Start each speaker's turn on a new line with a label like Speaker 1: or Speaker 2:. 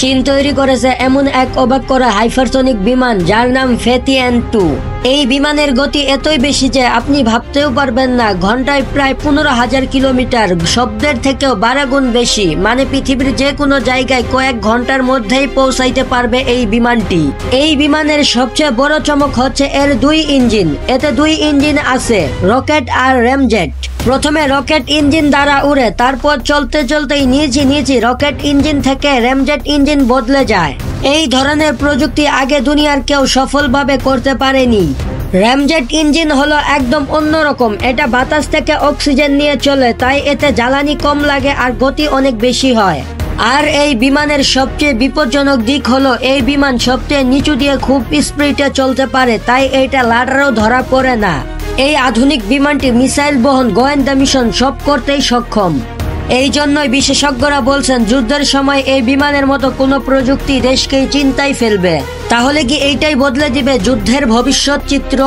Speaker 1: চীন তৈরি করেছে এমন এক অবাক করা হাইপারসনিক বিমান যার নাম ফেতিয়ান-2। এই বিমানের গতি এতই বেশি যে আপনি ভাবতেও পারবেন না। ঘন্টায় প্রায় 15,000 কিলোমিটার, শব্দের থেকেও 12 গুণ বেশি। মানে পৃথিবীর যে কোনো জায়গায় কয়েক ঘন্টার মধ্যেই পৌঁছাইতে পারবে এই বিমানটি। এই বিমানের সবচেয়ে বড় চমক হচ্ছে এর 2 ইঞ্জিন। এতে 2 ইঞ্জিন আছে, রকেট আর র্যামজেট। প্রথমে রকেট ইঞ্জিন দ্বারা উড়ে, তারপর চলতে চলতেই নিচে রকেট ইঞ্জিন থেকে র্যামজেট ইঞ্জিন বদলে যায়। এই ধরনের প্রযুক্তি আগে দুনিয়ার কেউ সফলভাবে করতে পারেনি। র্যামজেট ইঞ্জিন হলো একদম অন্যরকম। এটা বাতাস থেকে অক্সিজেন নিয়ে চলে, তাই এতে জ্বালানি কম লাগে আর গতি অনেক বেশি হয়। আর এই বিমানের সবচেয়ে বিপজ্জনক দিক হলো এই বিমান সবচেয়ে নিচু দিয়ে খুব স্পিডে চলতে পারে, তাই এইটা লাডারও ধরা পড়ে না। এই আধুনিক বিমানটি মিসাইল বহন, গোয়েন্দা মিশন সব করতেই সক্ষম। এই জন্যই বিশেষজ্ঞরা বলছেন যুদ্ধের সময় এই বিমানের মতো কোনো প্রযুক্তি দেশকেই চিন্তায় ফেলবে। তাহলে কি এইটাই বদলে দিবে যুদ্ধের ভবিষ্যৎ চিত্র?